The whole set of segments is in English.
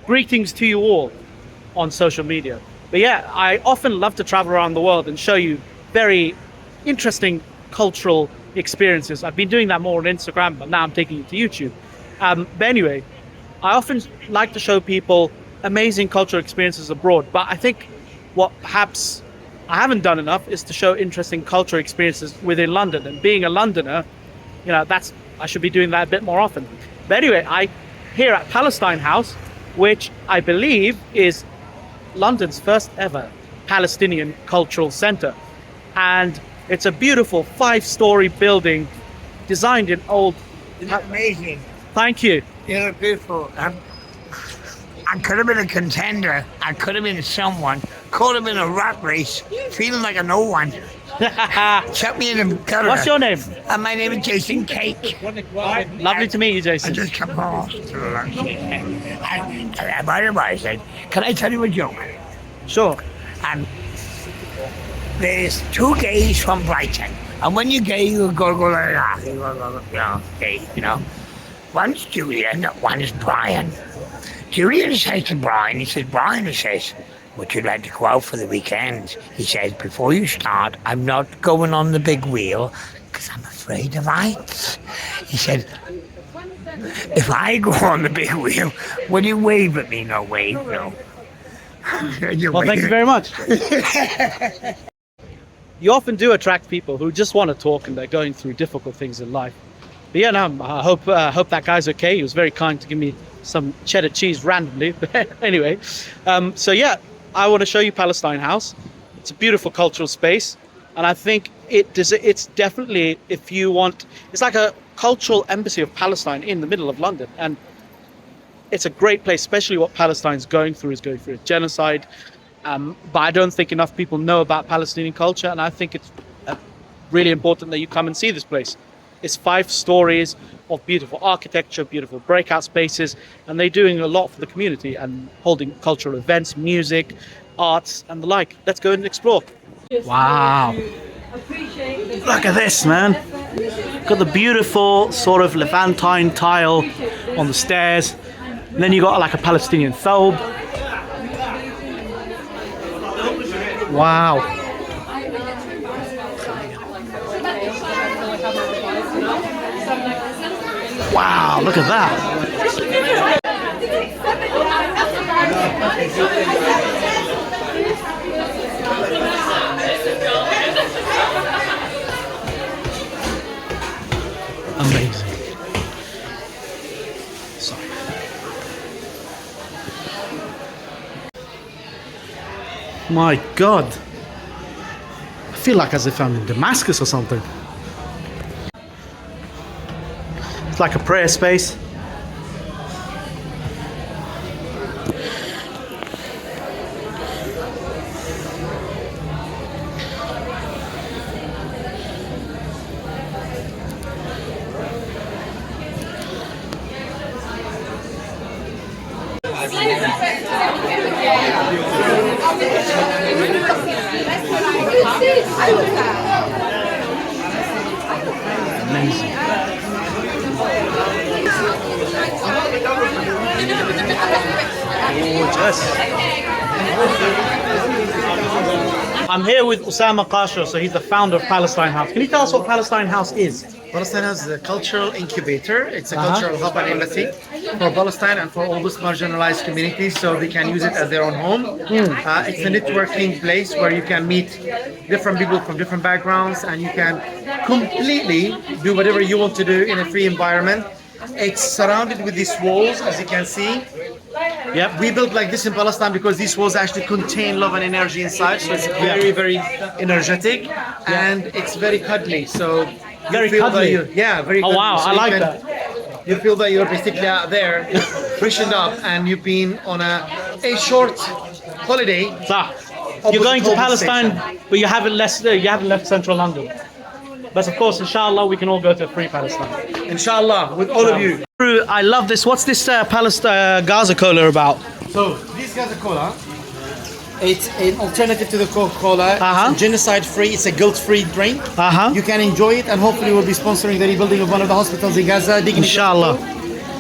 greetings to you all on social media. But yeah, I often love to travel around the world and show you very interesting cultural experiences. I've been doing that more on Instagram, but now I'm taking it to YouTube. But anyway, I often like to show people amazing cultural experiences abroad, but I think what perhaps I haven't done enough is to show interesting cultural experiences within London. And being a Londoner, I should be doing that a bit more often. But anyway, I here at Palestine House, which I believe is London's first ever Palestinian cultural center. And it's a beautiful 5-story building designed in old... Isn't that amazing? Thank you. You're beautiful. I could have been a contender. I could have been someone. Could have been a rat race. Feeling like a no one. Chuck me in the gutter. What's your name? My name is Jason Cake. Lovely to meet you, I Jason. just come off to the lunch. I said, can I tell you a joke? Sure. And there's 2 gays from Brighton. And when you're gay, you go like that. You go, gay, One's Julian, one's Brian. Julian says to Brian, Brian says, would you like to go out for the weekend? He says, before you start, I'm not going on the big wheel because I'm afraid of heights. He said, if I go on the big wheel, will you wave at me? No, wave, no. Well, thank you very much. You often do attract people who just want to talk and they're going through difficult things in life. But yeah, no, I hope that guy's okay. He was very kind to give me some cheddar cheese randomly. But anyway, so yeah, I want to show you Palestine House. It's a beautiful cultural space, and I think it's definitely, if you want, it's like a cultural embassy of Palestine in the middle of London, and it's a great place, especially what Palestine's going through a genocide. But I don't think enough people know about Palestinian culture, and I think it's really important that you come and see this place. It's 5 stories of beautiful architecture, beautiful breakout spaces, and they're doing a lot for the community and holding cultural events, music, arts, and the like. Let's go and explore. Wow. Look at this, man. Got the beautiful sort of Levantine tile on the stairs. And then you got like a Palestinian thobe. Wow. Wow, look at that. Amazing. Sorry. My God. I feel like as if I'm in Damascus or something. It's like a prayer space. Amazing. Gorgeous. I'm here with Osama Qasho, so he's the founder of Palestine House. Can you tell us what Palestine House is? Palestine House is a cultural incubator. It's a cultural hub and embassy for Palestine and for all those marginalized communities, so they can use it as their own home. It's a networking place where you can meet different people from different backgrounds, and you can completely do whatever you want to do in a free environment. It's surrounded with these walls, as you can see. Yep. We built like this in Palestine because these walls actually contain love and energy inside, so it's very, very energetic, and it's very cuddly. So Very feel cuddly. that very cuddly. Oh wow, So I you like can- that. You feel that you're basically out there, freshened up, and you've been on a short holiday. So, you're going to Palestine, but you haven't left central London. But of course, inshallah, we can all go to free Palestine. Inshallah, with all of you. I love this. What's this Gaza Cola about? So, this Gaza Cola, it's an alternative to the Coca-Cola. Uh-huh. It's genocide-free. It's a guilt-free drink. Uh-huh. You can enjoy it, and hopefully we'll be sponsoring the rebuilding of one of the hospitals in Gaza. Inshallah.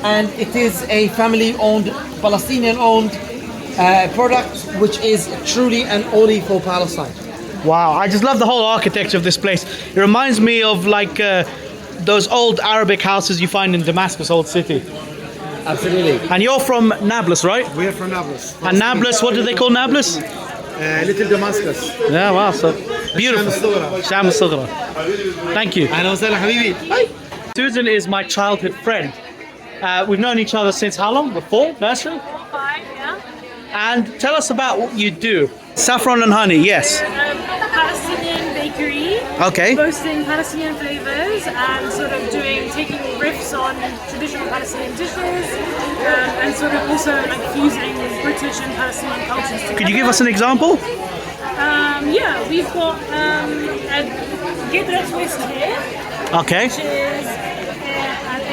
and it is a family-owned, Palestinian-owned product, which is truly and only for Palestine. Wow, I just love the whole architecture of this place. It reminds me of like those old Arabic houses you find in Damascus, old city. Absolutely. And you're from Nablus, right? We are from Nablus. And Nablus, what do they call Nablus? Little Damascus. Yeah, wow, so beautiful. Sham Sughra. Thank you. أهلا وسهلا حبيبي. Susan is my childhood friend. We've known each other since how long? Before nursery? 5, yeah. And tell us about what you do. Saffron and honey, yes. Palestinian bakery, Okay. boasting Palestinian flavors and sort of taking riffs on traditional Palestinian dishes and sort of also like fusing British and Palestinian cultures together. Could you give us an example? Yeah, we've got a Gidra twist here, Okay. which is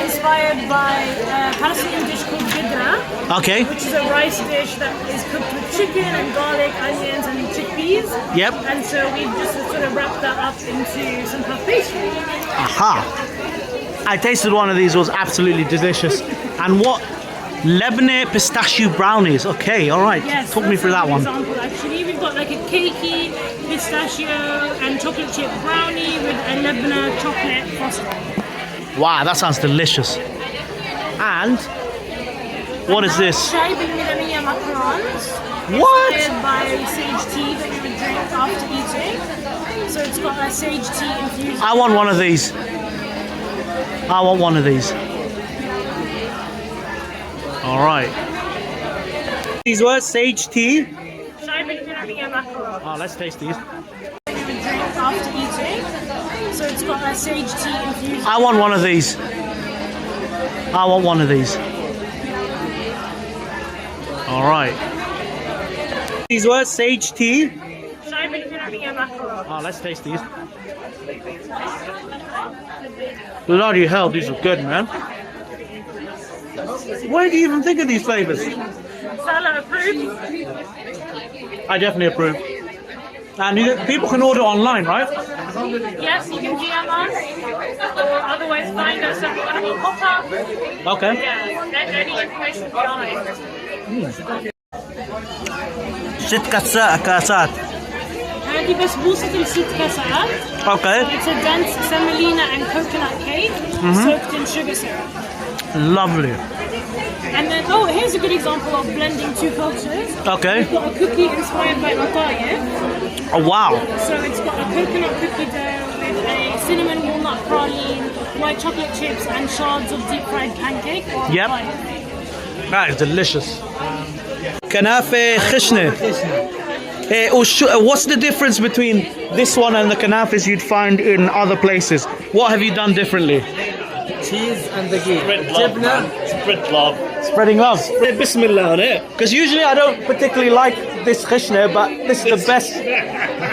inspired by a Palestinian dish called Gidra, Okay. which is a rice dish that is cooked with chicken and garlic, onions and chickpeas. Yep. And so we've just sort of wrapped that up into some puff pastry. Aha. I tasted one of these, it was absolutely delicious. And what? Lebanese pistachio brownies. Okay, all right. Yes, Talk me through that one. Example, actually, we've got like a cakey pistachio and chocolate chip brownie with a Lebanese chocolate frosting. Wow, that sounds delicious. And what is this? Shai bin Milaniya macarons. What? Inspired by sage tea that we would drink after eating. So it's got a sage tea infused. I want one of these. I want one of these. All right. These were sage tea. Shai bin Milaniya macarons. Oh, let's taste these. We would drink after eating. So it's got a sage tea infused. I want one of these. I want one of these. All right. These were sage tea. Shai bin Milaniya macarons. Oh, let's taste these. Bloody hell, these are good, man. Where do you even think of these flavors? Salah approved. I definitely approve. And people can order online, right? Yes, you can GM us or otherwise find us at the pop-up. Okay. Yeah, any information behind. ست كاسات. هذه بسبوسة الست كاسات. Okay. It's a dense semolina and coconut cake soaked in sugar syrup. Lovely. And then, oh, here's a good example of blending two cultures. Okay. We've got a cookie inspired by Atayef. Oh, wow. So it's got a coconut cookie dough with a cinnamon walnut praline, white chocolate chips, and shards of deep fried pancake. Or Yep. Atayef. That is delicious. Canafa khishne. What's the difference between this one and the canafas you'd find in other places? What have you done differently? Cheese and the ghee. Spread love. Spreading love. Bismillah on it. Because usually I don't particularly like this khishne, but this is the best.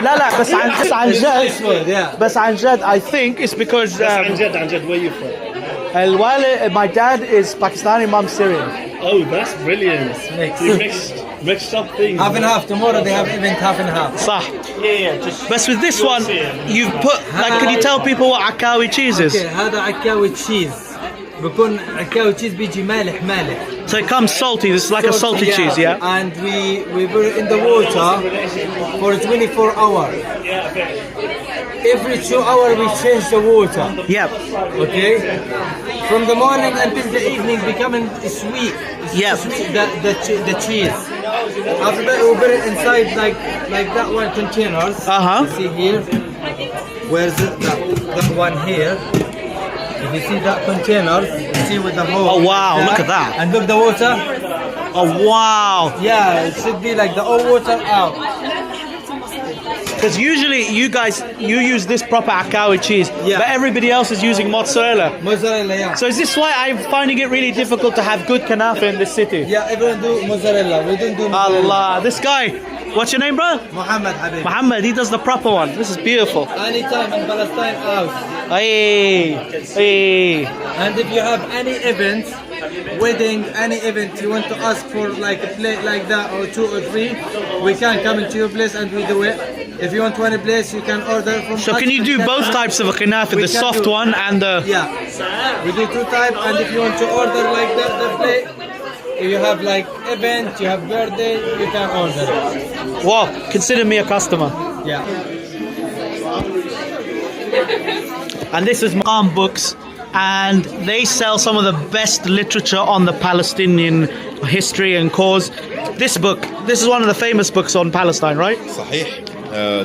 لا لا بس عن جد. بس عن جد I think it's because عن جد, where are you from? my dad is Pakistani, mom's Syrian. Oh, that's brilliant. You mixed up things. Half and half. Tomorrow they have event half and half. صح. Yeah. Just But with this one, you've put like, can you tell people what akawi cheese is? Okay, هذا عكاوي تشيز. بكون عكاوي تشيز بيجي مالح. So it comes salty. This is like a salty cheese, yeah. And we put it in the water for 24 hours. Every 2 hours we change the water. Yep. Okay. From the morning until the evening, becoming sweet. Yep. Sweet, the cheese. After that, we put it inside like that one containers. Uh-huh. See here. Where's that one here? If you see that container, you see with the hole. Oh, wow, like look at that. And look the water. Oh wow. Yeah, it should be like the old water out. Because usually you use this proper akawi cheese, Yeah. but everybody else is using mozzarella. Mozzarella, yeah. So is this why I'm finding it really difficult to have good kanafa in this city? Yeah, everyone do mozzarella. We don't do mozzarella. Allah, this guy. What's your name, bro? Muhammad Habib. Muhammad. He does the proper one. This is beautiful. Anytime in Palestine House. Hey, hey. And if you have any event, wedding, any event, you want to ask for like a plate like that or 2 or 3, we can come into your place and we do it. If you want 20 plates, you can order from So us. can you do both types of a canafa, We the can soft do- one and the... Yeah, we do two types, and if you want to order like the plate, if you have like event, you have birthday, you can order it. Well, consider me a customer. Yeah. And this is Maqam Books, and they sell some of the best literature on the Palestinian history and cause. This is one of the famous books on Palestine, right? صحيح.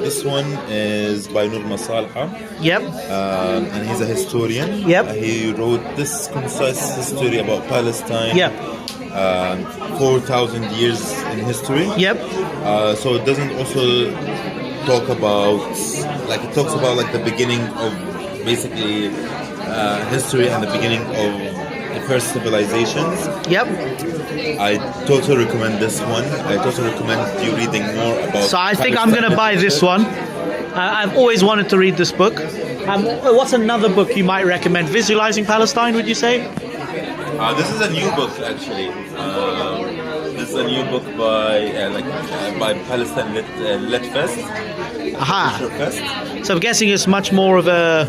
This one is by Nur Masalha, Yep. and he's a historian. Yep. He wrote this concise history about Palestine. Yep. 4,000 years in history. Yep. So it doesn't also talk about, like, it talks about like the beginning of basically history and the beginning of the first civilizations. Yep. I totally recommend this one. I totally recommend you reading more about. So I think I'm going to buy this one. I've always wanted to read this book. What's another book you might recommend? Visualizing Palestine, would you say? This is a new book actually. This is a new book by Palestine Lit Fest. Aha. Literature Fest. So I'm guessing it's much more of a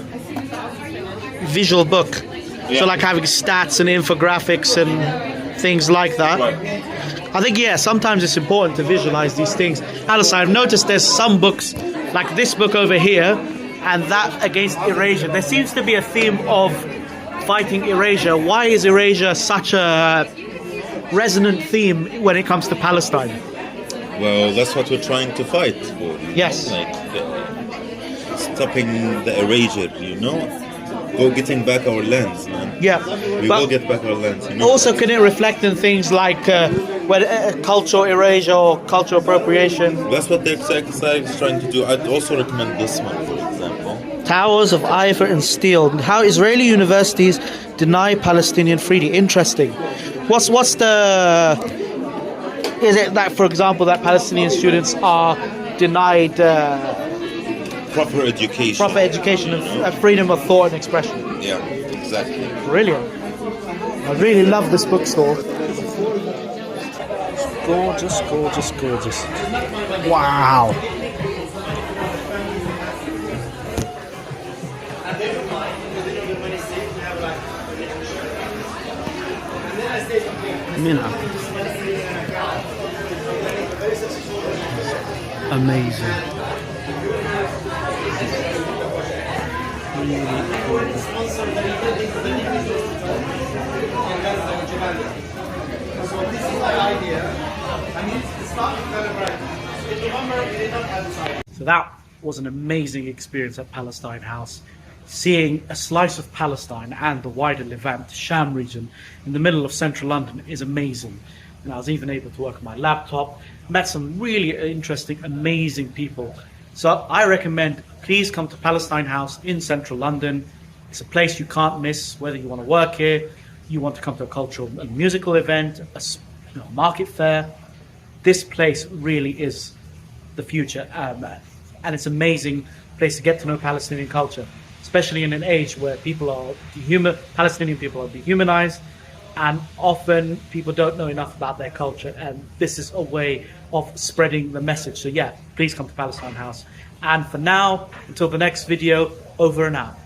visual book. Yeah. So like having stats and infographics and things like that. Right. I think, yeah, sometimes it's important to visualize these things. Alice, I've noticed there's some books, like this book over here, and that against erasure. There seems to be a theme of fighting erasure. Why is erasure such a resonant theme when it comes to Palestine? Well, that's what we're trying to fight for. Yes. Like stopping the erasure, getting back our lands, man. Yeah. We But will get back our lands. also, can it reflect in things like cultural erasure or cultural appropriation? That's what the exercise is trying to do. I'd also recommend this one, for example. Towers of ivory and steel. How Israeli universities deny Palestinian freedom. Interesting. What's the... Is it that, for example, that Palestinian students are denied Proper education. proper education and freedom of thought and expression? Yeah, exactly. Brilliant. I really love this bookstore. Gorgeous, gorgeous, gorgeous. Wow. Amazing. So that was an amazing experience at Palestine House. Seeing a slice of Palestine and the wider Levant, Sham region, in the middle of central London is amazing. And I was even able to work on my laptop, met some really interesting, amazing people. So I recommend, please come to Palestine House in central London. It's a place you can't miss, whether you want to work here, you want to come to a cultural and musical event, a market fair. This place really is the future, and it's an amazing place to get to know Palestinian culture, especially in an age where Palestinian people are dehumanized, and often people don't know enough about their culture, and this is a way of spreading the message. So yeah, please come to Palestine House. And for now, until the next video, over and out.